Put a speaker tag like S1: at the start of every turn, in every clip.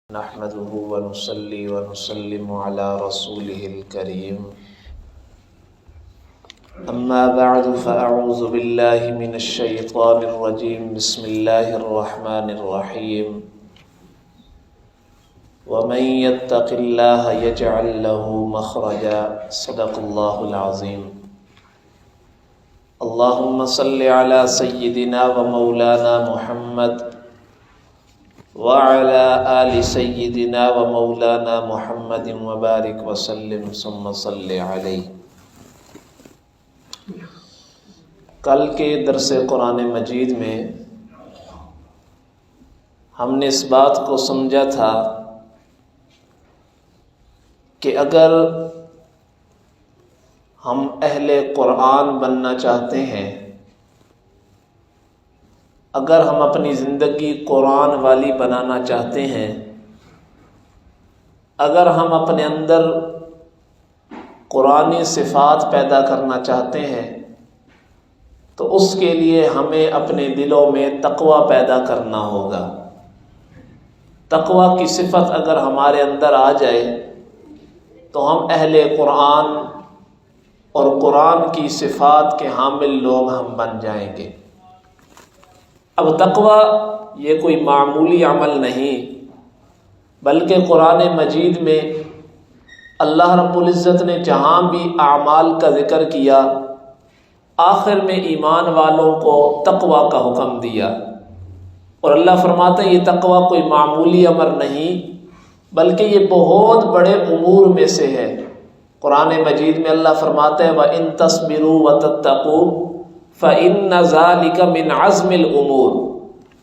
S1: نحمده ونصلي ونسلم على رسوله الكريم أما بعد فأعوذ بالله من الشيطان الرجيم بسم الله الرحمن الرحيم ومن يتق الله يجعل له مخرجا صدق الله العظيم اللهم صل على سيدنا ومولانا محمد وعلى آل سيدنا ومولانا محمد وبارك وسلم ثم صل علیہ۔ کل کے درس قرآن مجید میں ہم نے اس بات کو سمجھا تھا کہ اگر ہم اہل قرآن بننا چاہتے ہیں، اگر ہم اپنی زندگی قرآن والی بنانا چاہتے ہیں، اگر ہم اپنے اندر قرآنی صفات پیدا کرنا چاہتے ہیں تو اس کے لیے ہمیں اپنے دلوں میں تقوی پیدا کرنا ہوگا۔ تقوی کی صفت اگر ہمارے اندر آ جائے تو ہم اہل قرآن اور قرآن کی صفات کے حامل لوگ ہم بن جائیں گے۔ اب تقوی یہ کوئی معمولی عمل نہیں، بلکہ قرآن مجید میں اللہ رب العزت نے جہاں بھی اعمال کا ذکر کیا، آخر میں ایمان والوں کو تقوی کا حکم دیا، اور اللہ فرماتا ہے یہ تقوی کوئی معمولی امر نہیں بلکہ یہ بہت بڑے امور میں سے ہے۔ قرآن مجید میں اللہ فرماتا ہے وَإِن تَصْبِرُوا وَتَتَّقُوا فَإِنَّ ذَلِكَ مِنْ عَزْمِ الْأُمُورِ،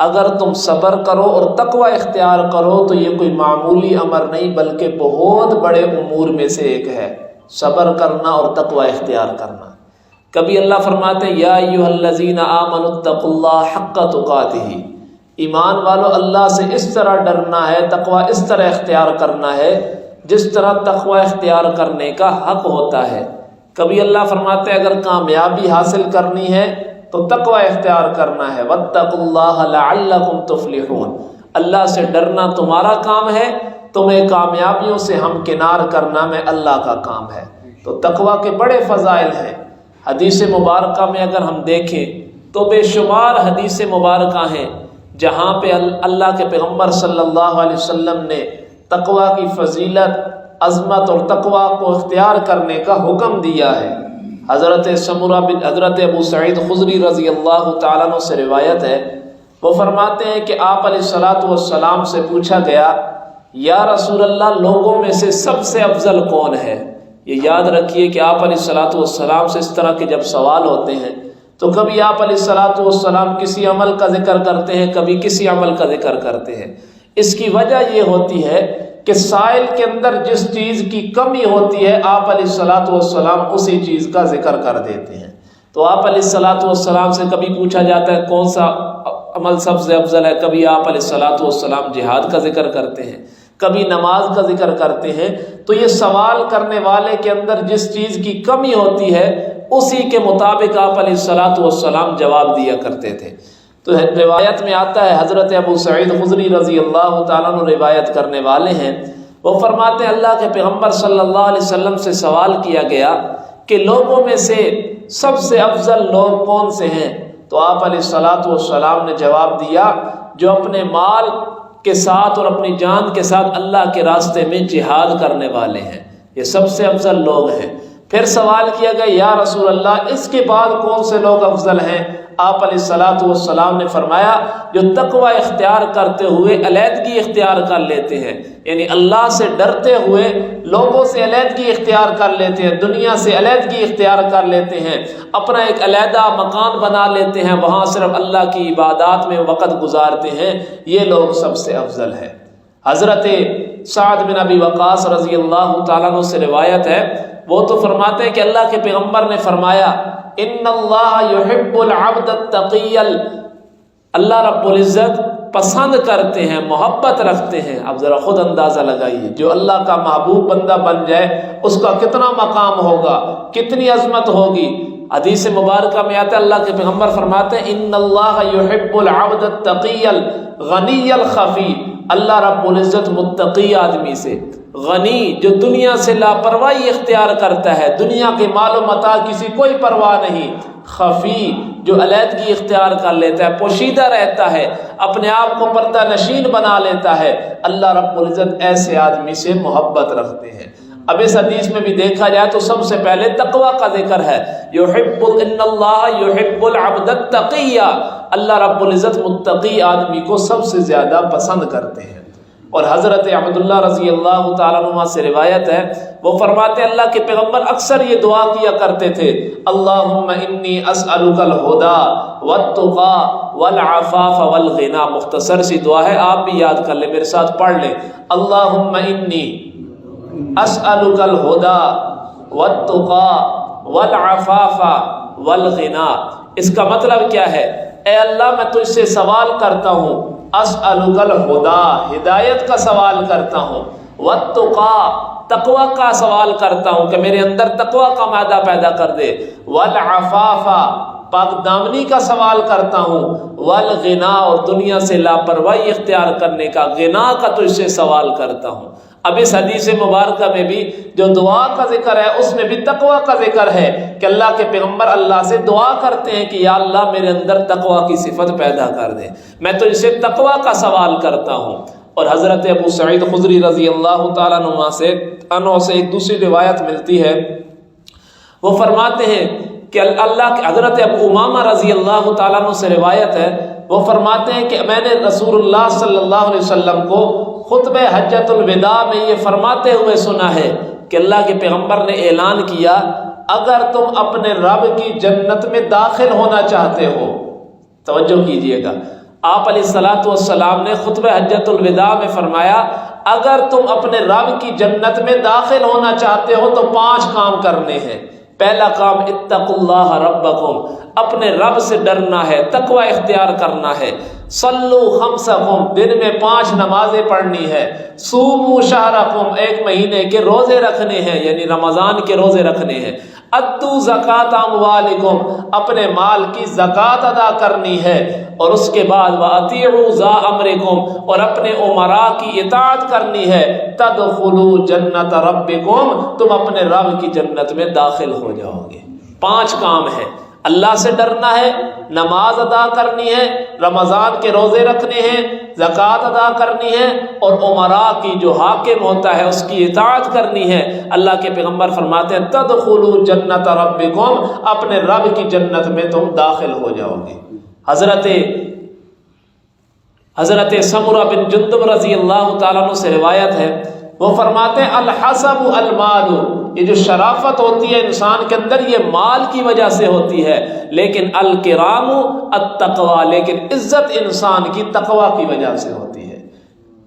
S1: اگر تم صبر کرو اور تقوی اختیار کرو تو یہ کوئی معمولی امر نہیں بلکہ بہت بڑے امور میں سے ایک ہے، صبر کرنا اور تقوی اختیار کرنا۔ کبھی اللہ فرماتے ہیں یا ایھا الذین آمنوا اتقوا اللہ حق تقاتہ، ایمان والو اللہ سے اس طرح ڈرنا ہے، تقوی اس طرح اختیار کرنا ہے جس طرح تقوی اختیار کرنے کا حق ہوتا ہے۔ کبھی اللہ فرماتے ہیں اگر کامیابی حاصل کرنی ہے تو تقوی اختیار کرنا ہے، واتقوا اللہ لعلکم تفلحون، اللہ سے ڈرنا تمہارا کام ہے، تمہیں کامیابیوں سے ہمکنار کرنا میں اللہ کا کام ہے۔ تو تقوی کے بڑے فضائل ہیں۔ حدیث مبارکہ میں اگر ہم دیکھیں تو بے شمار حدیث مبارکہ ہیں جہاں پہ اللہ کے پیغمبر صلی اللہ علیہ وسلم نے تقوی کی فضیلت، عظمت اور تقوی کو اختیار کرنے کا حکم دیا ہے۔ حضرت ابو سعید خدری رضی اللہ تعالیٰ عنہ سے روایت ہے، وہ فرماتے ہیں کہ آپ علیہ الصلاۃ والسلام سے پوچھا گیا یا رسول اللہ لوگوں میں سے سب سے افضل کون ہے؟ یہ یاد رکھیے کہ آپ علیہ الصلاۃ والسلام سے اس طرح کے جب سوال ہوتے ہیں تو کبھی آپ علیہ الصلاۃ والسلام کسی عمل کا ذکر کرتے ہیں، کبھی کسی عمل کا ذکر کرتے ہیں۔ اس کی وجہ یہ ہوتی ہے کہ سائل کے اندر جس چیز کی کمی ہوتی ہے آپ علیہ الصلاۃ والسلام اسی چیز کا ذکر کر دیتے ہیں۔ تو آپ علیہ الصلاۃ والسلام سے کبھی پوچھا جاتا ہے کون سا عمل سب سے افضل ہے، کبھی آپ علیہ الصلاۃ والسلام جہاد کا ذکر کرتے ہیں، کبھی نماز کا ذکر کرتے ہیں۔ تو یہ سوال کرنے والے کے اندر جس چیز کی کمی ہوتی ہے اسی کے مطابق آپ علیہ الصلاۃ والسلام جواب دیا کرتے تھے۔ تو روایت میں آتا ہے حضرت ابو سعید خدری رضی اللہ تعالیٰ عنہ روایت کرنے والے ہیں، وہ فرماتے ہیں اللہ کے پیغمبر صلی اللہ علیہ وسلم سے سوال کیا گیا کہ لوگوں میں سے سب سے افضل لوگ کون سے ہیں؟ تو آپ علیہ الصلاۃ والسلام نے جواب دیا جو اپنے مال کے ساتھ اور اپنی جان کے ساتھ اللہ کے راستے میں جہاد کرنے والے ہیں، یہ سب سے افضل لوگ ہیں۔ پھر سوال کیا گیا یا رسول اللہ اس کے بعد کون سے لوگ افضل ہیں؟ آپ علیہ الصلاۃ والسلام نے فرمایا جو تقوی اختیار کرتے ہوئے علیحدگی اختیار کر لیتے ہیں، یعنی اللہ سے ڈرتے ہوئے لوگوں سے علیحدگی اختیار کر لیتے ہیں، دنیا سے علیحدگی اختیار کر لیتے ہیں، اپنا ایک علیحدہ مکان بنا لیتے ہیں، وہاں صرف اللہ کی عبادات میں وقت گزارتے ہیں، یہ لوگ سب سے افضل ہیں۔ حضرت سعد بن ابی وقاص رضی اللہ تعالیٰ عنہ سے روایت ہے، وہ تو فرماتے ہیں کہ اللہ کے پیغمبر نے فرمایا ان اللہ یحب العبد التقی، اللہ رب العزت پسند کرتے ہیں، محبت رکھتے ہیں۔ اب ذرا خود اندازہ لگائیے جو اللہ کا محبوب بندہ بن جائے اس کا کتنا مقام ہوگا، کتنی عظمت ہوگی۔ حدیث مبارکہ میں آتا ہے اللہ کے پیغمبر فرماتے ہیں ان اللہ یحب العبد التقی الغنی الخفی، اللہ رب العزت متقی آدمی سے، غنی جو دنیا سے لاپرواہی اختیار کرتا ہے، دنیا کے مال و متاع کسی کوئی پرواہ نہیں، خفی جو علیحدگی اختیار کر لیتا ہے، پوشیدہ رہتا ہے، اپنے آپ کو پردہ نشین بنا لیتا ہے، اللہ رب العزت ایسے آدمی سے محبت رکھتے ہیں۔ اب اس حدیث میں بھی دیکھا جائے تو سب سے پہلے تقوی کا ذکر ہے، ان اللہ یحب العبد التقی، اللہ رب العزت متقی آدمی کو سب سے زیادہ پسند کرتے ہیں۔ اور حضرت عبداللہ رضی اللہ تعالیٰ عنہ سے روایت ہے، وہ فرماتے اللہ کے پیغمبر اکثر یہ دعا کیا کرتے تھے، اللہم انی اسألک الہدی والتقی والعفاف والغنی۔ مختصر سی دعا ہے، آپ بھی یاد کر لیں، میرے ساتھ پڑھ لیں، اللہم انی اسألک الہدی والتقی والعفاف والغنی۔ اس کا مطلب کیا ہے؟ اے اللہ میں تجھ سے سوال کرتا ہوں، اسألک الہدی ہدایت کا سوال کرتا ہوں، والتقی تقوی کا سوال کرتا ہوں کہ میرے اندر تقوی کا مادہ پیدا کر دے، والعفاف پاک دامنی کا سوال کرتا ہوں، والغنا اور دنیا سے لاپرواہی اختیار کرنے کا، غنا کا تجھ سے سوال کرتا ہوں۔ اب اس حدیث مبارکہ میں بھی جو دعا کا ذکر ہے اس میں بھی تقوی کا ذکر ہے کہ اللہ کے پیغمبر اللہ سے دعا کرتے ہیں کہ یا اللہ میرے اندر تقوی کی صفت پیدا کر دے، میں تجھ سے تقوی کا سوال کرتا ہوں۔ اور حضرت ابو سعید خدری رضی اللہ تعالیٰ عنہ سے ایک دوسری روایت ملتی ہے، وہ فرماتے ہیں کہ اللہ کے حضرت ابو امامہ رضی اللہ تعالیٰ عنہ سے روایت ہے، وہ فرماتے ہیں کہ میں نے رسول اللہ صلی اللہ علیہ وسلم کو خطبہ حجۃ الوداع میں یہ فرماتے ہوئے سنا ہے کہ اللہ کے پیغمبر نے اعلان کیا، اگر تم اپنے رب کی جنت میں داخل ہونا چاہتے ہو، توجہ کیجئے گا، آپ علیہ الصلوۃ والسلام نے خطبہ حجۃ الوداع میں فرمایا اگر تم اپنے رب کی جنت میں داخل ہونا چاہتے ہو تو 5 کام کرنے ہیں۔ پہلا کام اتقوا اللہ ربکم، اپنے رب سے ڈرنا ہے، تقوی اختیار کرنا ہے۔ صلو خمسکم، دن میں 5 نمازیں پڑھنی ہے۔ صوموا شہرکم، 1 مہینے کے روزے رکھنے ہیں، یعنی رمضان کے روزے رکھنے ہیں۔ ادو زکات اموالکم، اپنے مال کی زکات ادا کرنی ہے۔ اور اس کے بعد واطیعوا ذا امرکم، اور اپنے امراء کی اطاعت کرنی ہے۔ تدخلوا جنت ربکم، تم اپنے رب کی جنت میں داخل ہو جاؤ گے۔ 5 کام ہے، اللہ سے ڈرنا ہے، نماز ادا کرنی ہے، رمضان کے روزے رکھنے ہیں، زکوٰۃ ادا کرنی ہے، اور امراء کی جو حاکم ہوتا ہے اس کی اطاعت کرنی ہے۔ اللہ کے پیغمبر فرماتے ہیں تدخلوا جنت ربکم، اپنے رب کی جنت میں تم داخل ہو جاؤ گے۔ حضرت سمرہ بن جندب رضی اللہ تعالیٰ عنہ سے روایت ہے، وہ فرماتے ہیں الحسب المال، یہ جو شرافت ہوتی ہے انسان کے اندر یہ مال کی وجہ سے ہوتی ہے، لیکن الکرام التقوی، لیکن عزت انسان کی تقوی کی وجہ سے ہوتی ہے۔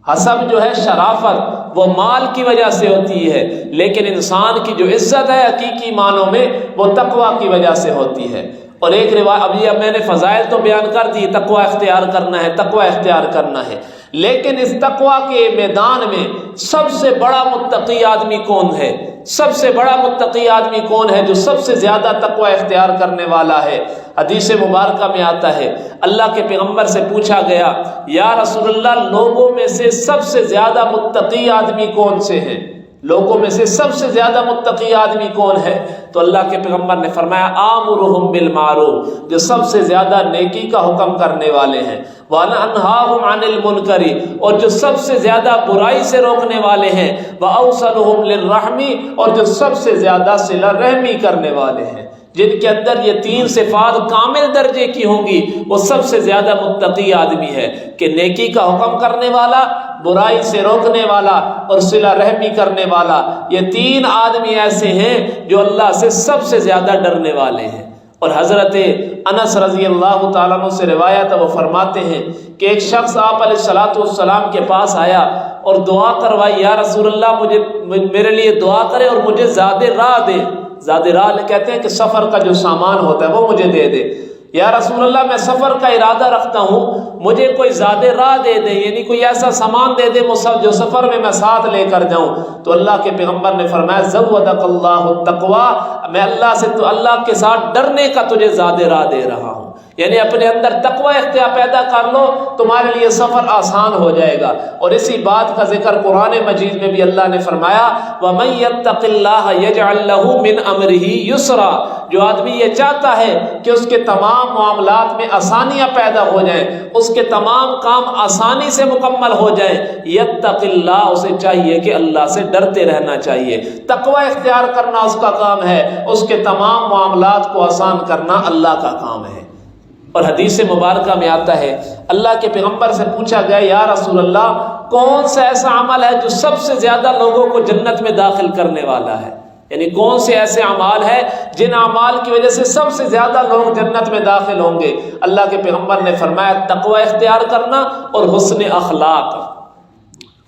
S1: حسب جو ہے شرافت وہ مال کی وجہ سے ہوتی ہے، لیکن انسان کی جو عزت ہے حقیقی معنوں میں وہ تقوی کی وجہ سے ہوتی ہے۔ اور ایک روایت اب میں نے فضائل تو بیان کر دی، تقوی اختیار کرنا ہے، تقوی اختیار کرنا ہے، لیکن اس تقوی کے میدان میں سب سے بڑا متقی آدمی کون ہے؟ سب سے بڑا متقی آدمی کون ہے جو سب سے زیادہ تقوی اختیار کرنے والا ہے؟ حدیث مبارکہ میں آتا ہے اللہ کے پیغمبر سے پوچھا گیا یا رسول اللہ لوگوں میں سے سب سے زیادہ متقی آدمی کون سے ہیں؟ لوگوں میں سے سب سے زیادہ متقی آدمی کون ہے؟ تو اللہ کے پیغمبر نے فرمایا آمرہم بالمعروف، جو سب سے زیادہ نیکی کا حکم کرنے والے ہیں، وانہاہم عن المنکر، اور جو سب سے زیادہ برائی سے روکنے والے ہیں، واوصلہم للرحم، اور جو سب سے زیادہ صلہ رحمی کرنے والے ہیں۔ جن کے اندر یہ 3 صفات کامل درجے کی ہوں گی وہ سب سے زیادہ متقی آدمی ہے کہ نیکی کا حکم کرنے والا، برائی سے روکنے والا اور صلہ رحمی کرنے والا۔ یہ 3 آدمی ایسے ہیں جو اللہ سے سب سے زیادہ ڈرنے والے ہیں۔ اور حضرت انس رضی اللہ تعالیٰ عنہ سے روایت ہے، وہ فرماتے ہیں کہ ایک شخص آپ علیہ الصلوۃ والسلام کے پاس آیا اور دعا کروائی، یا رسول اللہ میرے لیے دعا کرے اور مجھے زیادہ راہ دے۔ زیادہ راہ کہتے ہیں کہ سفر کا جو سامان ہوتا ہے وہ مجھے دے دے۔ یا رسول اللہ میں سفر کا ارادہ رکھتا ہوں، مجھے کوئی زیادہ راہ دے دے، یعنی کوئی ایسا سامان دے دے جو سفر میں ساتھ لے کر جاؤں۔ تو اللہ کے پیغمبر نے فرمایا زودک اللہ التقوی، میں اللہ سے تو اللہ کے ساتھ ڈرنے کا تجھے زیادہ راہ دے رہا ہوں، یعنی اپنے اندر تقوی اختیار پیدا کر لو، تمہارے لیے سفر آسان ہو جائے گا۔ اور اسی بات کا ذکر قرآن مجید میں بھی اللہ نے فرمایا وَمَن يَتَّقِ اللَّهَ يَجْعَل لَّهُ مِنْ أَمْرِهِ يُسْرًا، جو آدمی یہ چاہتا ہے کہ اس کے تمام معاملات میں آسانیاں پیدا ہو جائیں، اس کے تمام کام آسانی سے مکمل ہو جائیں، يَتَّقِ اللَّهَ، اسے چاہیے کہ اللہ سے ڈرتے رہنا چاہیے۔ تقوی اختیار کرنا اس کا کام ہے، اس کے تمام معاملات کو آسان کرنا اللہ کا کام ہے۔ اور حدیث مبارکہ میں آتا ہے اللہ کے پیغمبر سے پوچھا گیا یا رسول اللہ کون سا ایسا عمل ہے جو سب سے زیادہ لوگوں کو جنت میں داخل کرنے والا ہے، یعنی کون سے ایسے اعمال ہیں جن اعمال کی وجہ سے سب سے زیادہ لوگ جنت میں داخل ہوں گے؟ اللہ کے پیغمبر نے فرمایا تقوی اختیار کرنا اور حسن اخلاق۔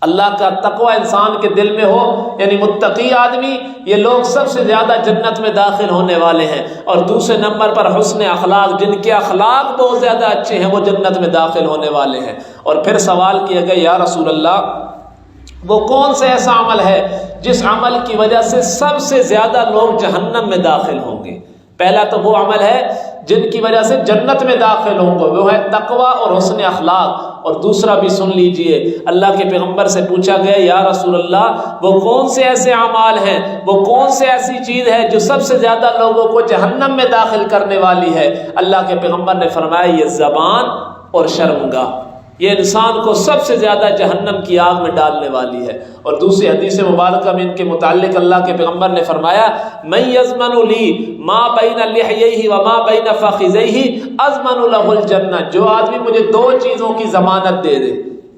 S1: اللہ کا تقوی انسان کے دل میں ہو، یعنی متقی آدمی، یہ لوگ سب سے زیادہ جنت میں داخل ہونے والے ہیں۔ اور دوسرے نمبر پر حسن اخلاق، جن کے اخلاق بہت زیادہ اچھے ہیں وہ جنت میں داخل ہونے والے ہیں۔ اور پھر سوال کیا گیا یا رسول اللہ وہ کون سا ایسا عمل ہے جس عمل کی وجہ سے سب سے زیادہ لوگ جہنم میں داخل ہوں گے؟ پہلا تو وہ عمل ہے جن کی وجہ سے جنت میں داخل ہوں گے، وہ ہے تقوی اور حسن اخلاق۔ اور دوسرا بھی سن لیجئے، اللہ کے پیغمبر سے پوچھا گیا یا رسول اللہ وہ کون سے ایسے اعمال ہیں، وہ کون سے ایسی چیز ہے جو سب سے زیادہ لوگوں کو جہنم میں داخل کرنے والی ہے؟ اللہ کے پیغمبر نے فرمایا یہ زبان اور شرمگاہ، یہ انسان کو سب سے زیادہ جہنم کی آگ میں ڈالنے والی ہے۔ اور دوسری حدیث مبارکہ میں ان کے متعلق اللہ کے پیغمبر نے فرمایا من یضمن لی ما بین لحییہ وما بین فخذیہ اضمن لہ الجنہ، جو آدمی مجھے دو چیزوں کی ضمانت دے دے،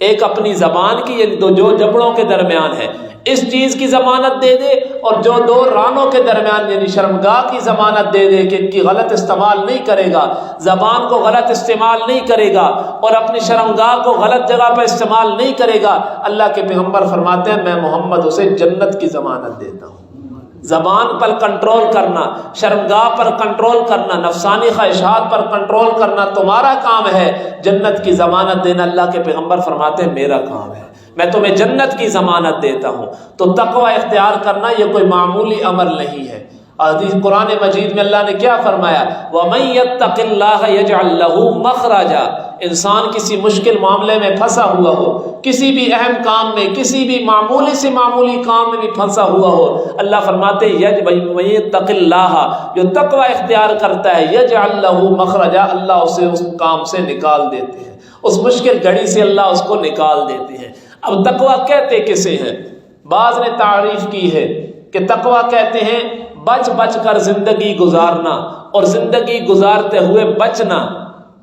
S1: ایک اپنی زبان کی، یعنی جو جبڑوں کے درمیان ہے اس چیز کی ضمانت دے دے، اور جو دو رانوں کے درمیان یعنی شرمگاہ کی ضمانت دے دے کہ ان کی غلط استعمال نہیں کرے گا، زبان کو غلط استعمال نہیں کرے گا اور اپنی شرمگاہ کو غلط جگہ پر استعمال نہیں کرے گا، اللہ کے پیغمبر فرماتے ہیں میں محمد اسے جنت کی ضمانت دیتا ہوں۔ زبان پر کنٹرول کرنا، شرمگاہ پر کنٹرول کرنا، نفسانی خواہشات پر کنٹرول کرنا تمہارا کام ہے، جنت کی ضمانت دینا اللہ کے پیغمبر فرماتے ہیں میرا کام ہے، میں تمہیں جنت کی ضمانت دیتا ہوں۔ تو تقوی اختیار کرنا یہ کوئی معمولی امر نہیں ہے۔ حدیث قرآن مجید میں اللہ نے کیا فرمایا وَمَن يَتَّقِ اللَّهَ يَجْعَل لَّهُ مَخْرَجًا، انسان کسی مشکل معاملے میں پھنسا ہوا ہو، کسی بھی اہم کام میں، کسی بھی معمولی سے معمولی کام میں بھی پھنسا ہوا ہو، اللہ فرماتے ہیں وَمَن يَتَّقِ اللَّهَ، جو تقوی اختیار کرتا ہے يَجْعَل لَّهُ مَخْرَجًا، اللہ اسے اس کام سے نکال دیتے ہیں، اس مشکل گھڑی سے اللہ اس کو نکال دیتے ہیں۔ اب تقوی کہتے کسے ہیں؟ بعض نے تعریف کی ہے کہ تقوی کہتے ہیں بچ بچ کر زندگی گزارنا اور زندگی گزارتے ہوئے بچنا،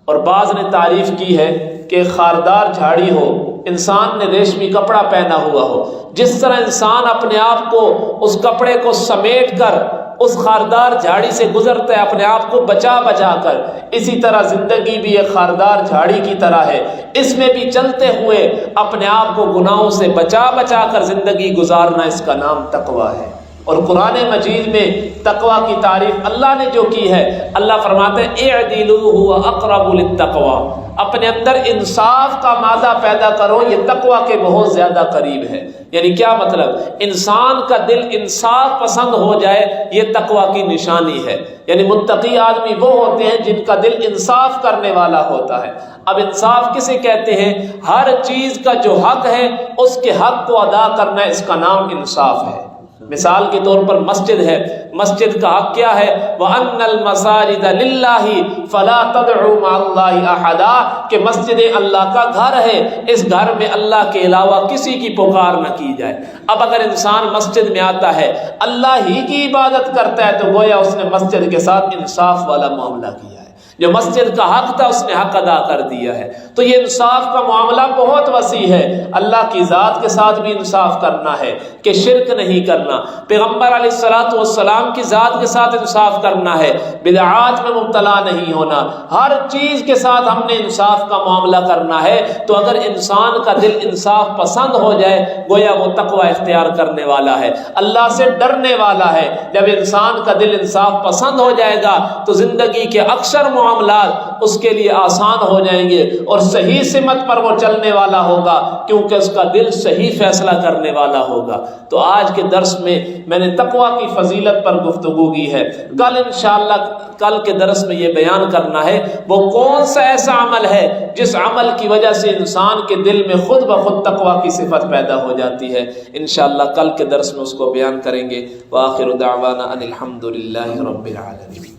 S1: اور بعض نے تعریف کی ہے کہ خاردار جھاڑی ہو، انسان نے ریشمی کپڑا پہنا ہوا ہو، جس طرح انسان اپنے آپ کو اس کپڑے کو سمیٹ کر اس خاردار جھاڑی سے گزرتا ہے اپنے آپ کو بچا بچا کر، اسی طرح زندگی بھی ایک خاردار جھاڑی کی طرح ہے، اس میں بھی چلتے ہوئے اپنے آپ کو گناہوں سے بچا بچا کر زندگی گزارنا، اس کا نام تقوی ہے۔ اور قرآن مجید میں تقوی کی تعریف اللہ نے جو کی ہے، اللہ فرماتے ہیں اعدلوا هو اقرب للتقوی، اپنے اندر انصاف کا مادہ پیدا کرو، یہ تقوی کے بہت زیادہ قریب ہے۔ یعنی کیا مطلب؟ انسان کا دل انصاف پسند ہو جائے یہ تقوی کی نشانی ہے، یعنی متقی آدمی وہ ہوتے ہیں جن کا دل انصاف کرنے والا ہوتا ہے۔ اب انصاف کسے کہتے ہیں؟ ہر چیز کا جو حق ہے اس کے حق کو ادا کرنا، اس کا نام انصاف ہے۔ مثال کے طور پر مسجد ہے، مسجد کا حق کیا ہے؟ وَأَنَّ الْمَسَاجِدَ لِلَّهِ فَلَا تَدْعُوا مَعَ اللَّهِ أَحَدًا، کہ مسجد اللہ کا گھر ہے، اس گھر میں اللہ کے علاوہ کسی کی پکار نہ کی جائے۔ اب اگر انسان مسجد میں آتا ہے اللہ ہی کی عبادت کرتا ہے تو گویا اس نے مسجد کے ساتھ انصاف والا معاملہ کیا ہے، جو مسجد کا حق تھا اس نے حق ادا کر دیا ہے۔ تو یہ انصاف کا معاملہ بہت وسیع ہے، اللہ کی ذات کے ساتھ بھی انصاف کرنا ہے کہ شرک نہیں کرنا، پیغمبر علیہ السلام کی ذات کے ساتھ انصاف کرنا ہے، بدعات میں مبتلا نہیں ہونا، ہر چیز کے ساتھ ہم نے انصاف کا معاملہ کرنا ہے۔ تو اگر انسان کا دل انصاف پسند ہو جائے گویا وہ تقوی اختیار کرنے والا ہے، اللہ سے ڈرنے والا ہے۔ جب انسان کا دل انصاف پسند ہو جائے گا تو زندگی کے اکثر معاملات اس کے لیے آسان ہو جائیں گے اور صحیح سمت پر وہ چلنے والا ہوگا، کیونکہ اس کا دل صحیح فیصلہ کرنے والا ہوگا۔ تو آج کے درس میں نے تقویٰ کی فضیلت پر گفتگو کی ہے۔ کل انشاءاللہ کل کے درس میں یہ بیان کرنا ہے وہ کون سا ایسا عمل ہے جس عمل کی وجہ سے انسان کے دل میں خود بخود تقویٰ کی صفت پیدا ہو جاتی ہے۔ انشاءاللہ کل کے درس میں اس کو بیان کریں گے۔ وآخر دعوانا ان الحمد للہ رب العالمین۔